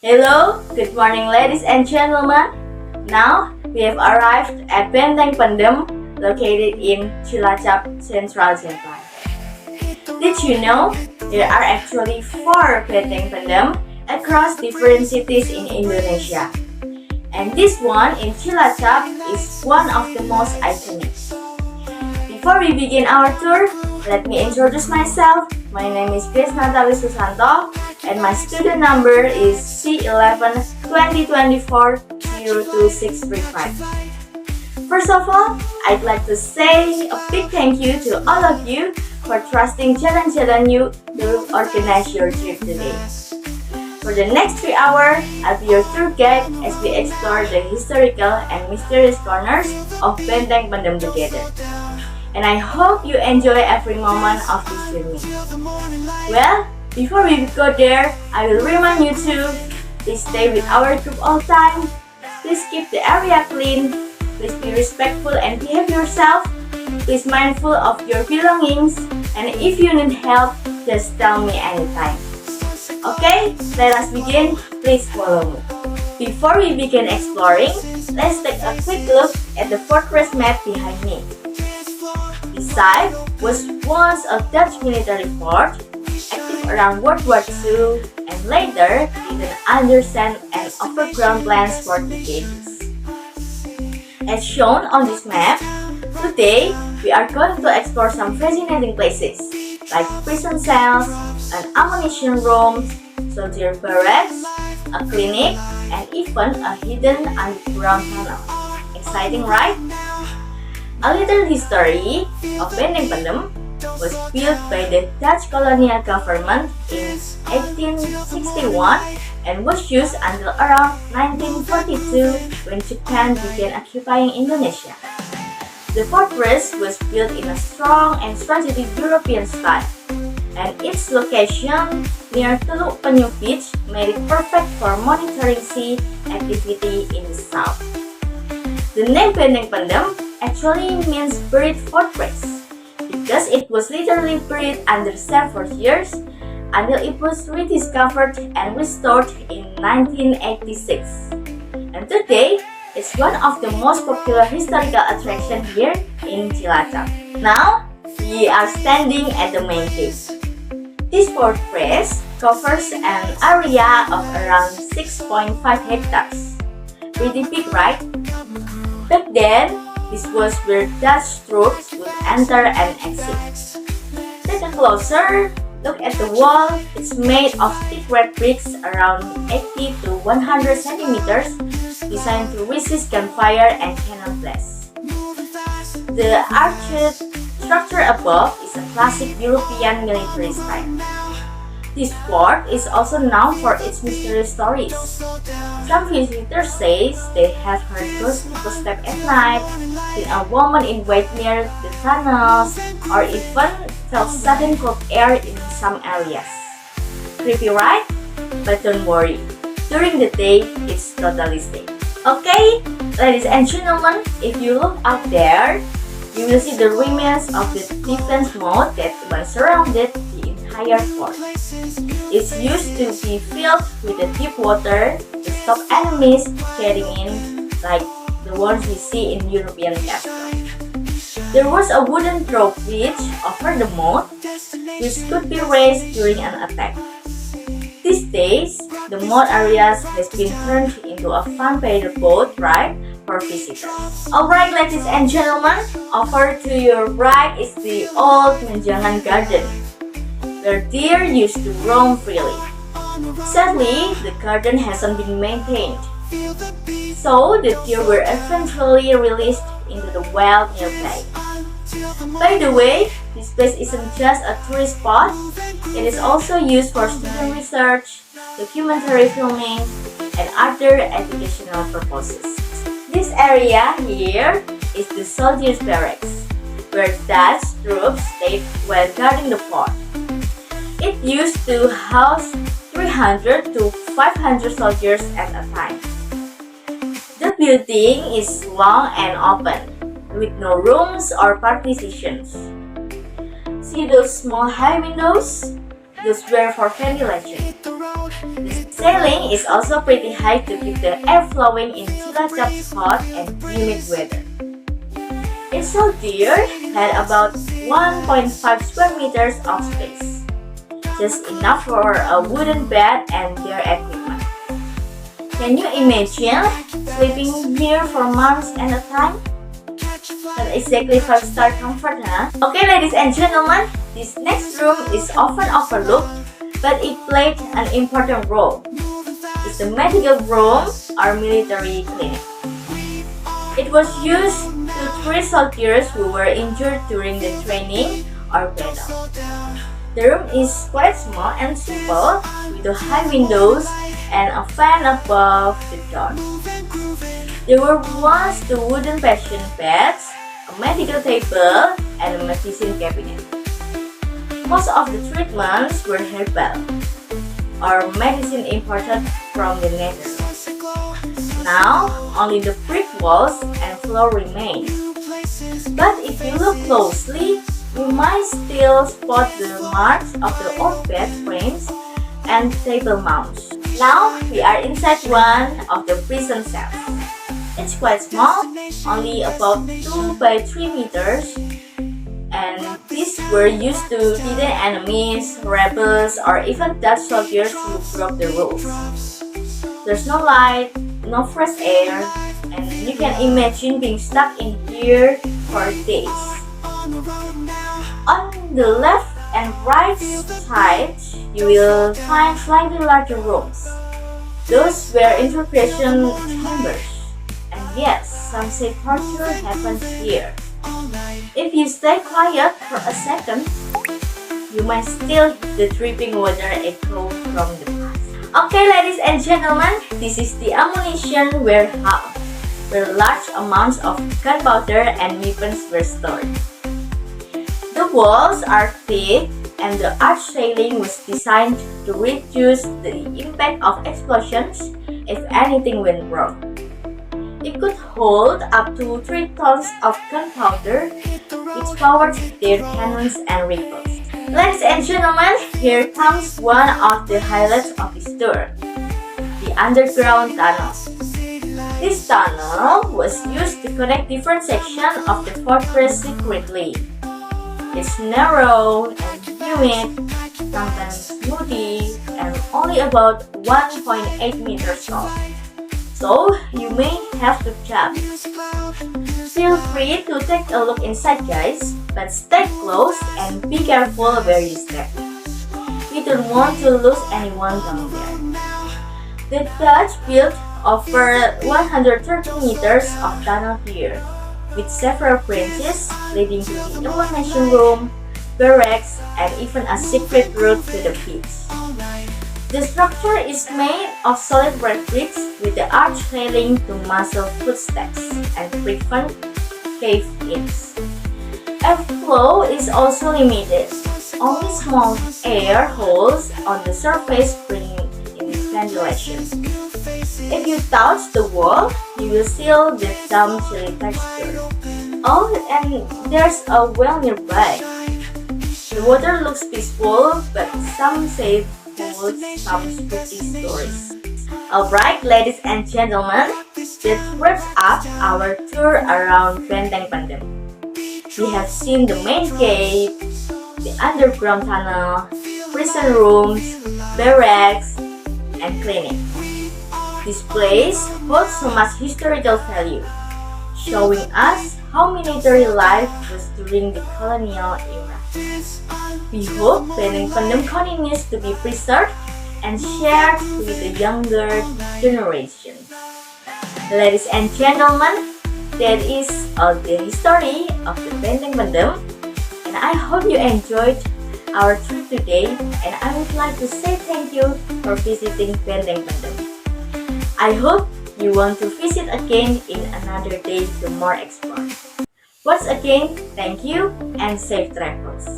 Hello, good morning ladies and gentlemen. Now we have arrived at Benteng Pendem, located in Cilacap, Central Japan. Did you know there are actually 4 Benteng Pendem across different cities in Indonesia? And this one in Cilacap is one of the most iconic. Before we begin our tour, let me introduce myself. My name is Natalie Susanto, and my student number is C11 2024 02635. First of all, I'd like to say a big thank you to all of you for trusting Jalan You to organize your trip today. For the next 3 hours, I'll be your tour guide as we explore the historical and mysterious corners of Benteng Pendem together. And I hope you enjoy every moment of this journey. Well, before we go there, I will remind you to please stay with our group all time. Please keep the area clean. Please be respectful and behave yourself. Please mindful of your belongings. And if you need help, just tell me anytime. Okay, let us begin. Please follow me. Before we begin exploring, let's take a quick look at the fortress map behind me. This site was once a Dutch military fort, active around World War II, and later in an undersand and overground plans for decades. As shown on this map, today we are going to explore some fascinating places, like prison cells, an ammunition room, soldier barracks, a clinic, and even a hidden underground tunnel. Exciting, right? A little history of Benteng Pendem was built by the Dutch colonial government in 1861 and was used until around 1942 when Japan began occupying Indonesia. The fortress was built in a strong and strategic European style, and its location near Teluk Penyu Beach made it perfect for monitoring sea activity in the south. The name Benteng Pendem actually means buried fortress because it was literally buried under sand for years until it was rediscovered and restored in 1986. And today, it's one of the most popular historical attractions here in Cilacap. Now, we are standing at the main gate. This fortress covers an area of around 6.5 hectares. Pretty big, right? Back then, this was where Dutch troops would enter and exit. Take a closer look at the wall. It's made of thick red bricks around 80 to 100 centimeters, designed to resist gunfire and cannon blasts. The arched structure above is a classic European military style. This fort is also known for its mysterious stories. Some visitors say they have heard ghostly footsteps at night, seen a woman in white near the tunnels, or even felt sudden cold air in some areas. Creepy, right? But don't worry, during the day it's totally safe. Okay, ladies and gentlemen, if you look up there, you will see the remains of the defense moat that once surrounded the entire fort. It's used to be filled with the deep water to stop enemies getting in, like the ones we see in European castles. There was a wooden drawbridge over the moat, which could be raised during an attack. These days, the moat areas has been turned into a fun paddle boat ride for visitors. Alright, ladies and gentlemen, over to your right is the old Menjangan Garden, where deer used to roam freely. Sadly, the garden hasn't been maintained, so the deer were eventually released into the wild nearby. By the way, this place isn't just a tourist spot, it is also used for student research, documentary filming, and other educational purposes. This area here is the soldiers' barracks, where Dutch troops stayed while guarding the fort. It used to house 300 to 500 soldiers at a time. The building is long and open, with no rooms or partitions. See those small high windows? Those were for ventilation. The ceiling is also pretty high to keep the air flowing in Cilacap's hot and humid weather. Each soldier had about 1.5 square meters of space, just enough for a wooden bed and their equipment. Can you imagine sleeping here for months at a time? Not exactly 5-star comfort, huh? Okay, ladies and gentlemen, this next room is often overlooked, but it played an important role. It's the medical room or military clinic. It was used to treat soldiers who were injured during the training or battle. The room is quite small and simple, with the high windows and a fan above the door. There were once two wooden patient beds, a medical table, and a medicine cabinet. Most of the treatments were herbal, or medicine imported from the Netherlands. Now, only the brick walls and floor remain. But if you look closely, you might still spot the marks of the old bed frames and table mounts. Now, we are inside one of the prison cells. It's quite small, only about 2 by 3 meters, and these were used to detain enemies, rebels, or even Dutch soldiers who broke the rules. There's no light, no fresh air, and you can imagine being stuck in here for days. On the left and right side, you will find slightly larger rooms. Those were interrogation chambers. And yes, some say torture happens here. If you stay quiet for a second, you might still hear the dripping water echo from the past. Okay, ladies and gentlemen, this is the ammunition warehouse, where large amounts of gunpowder and weapons were stored. The walls are thick, and the arch railing was designed to reduce the impact of explosions if anything went wrong. It could hold up to 3 tons of gunpowder, which powered their cannons and rifles. Ladies and gentlemen, here comes one of the highlights of this tour, the underground tunnel. This tunnel was used to connect different sections of the fortress secretly. It's narrow and humid, sometimes moody, and only about 1.8 meters tall. So you may have to jump. Feel free to take a look inside, guys, but stay close and be careful where you step. We don't want to lose anyone down there. The Dutch built over 130 meters of tunnel here, with several branches leading to the information room, barracks, and even a secret route to the beach. The structure is made of solid red bricks with the arch railing to muzzle footsteps and prevent cave-ins. Airflow is also limited. Only small air holes on the surface bring in ventilation. If you touch the wall, you will feel the damp chilly texture. Oh, and there's a well nearby. The water looks peaceful, but some say holds some spooky stories. Alright, ladies and gentlemen, that wraps up our tour around Benteng Pendem. We have seen the main gate, the underground tunnel, prison rooms, barracks, and clinic. This place holds so much historical value, showing us how military life was during the colonial era. We hope Benteng Pendem continues to be preserved and shared with the younger generation. Ladies and gentlemen, that is all the history of the Benteng Pendem, and I hope you enjoyed our trip today, and I would like to say thank you for visiting Benteng Pendem. I hope you want to visit again in another day to more explore. Once again, thank you and safe travels.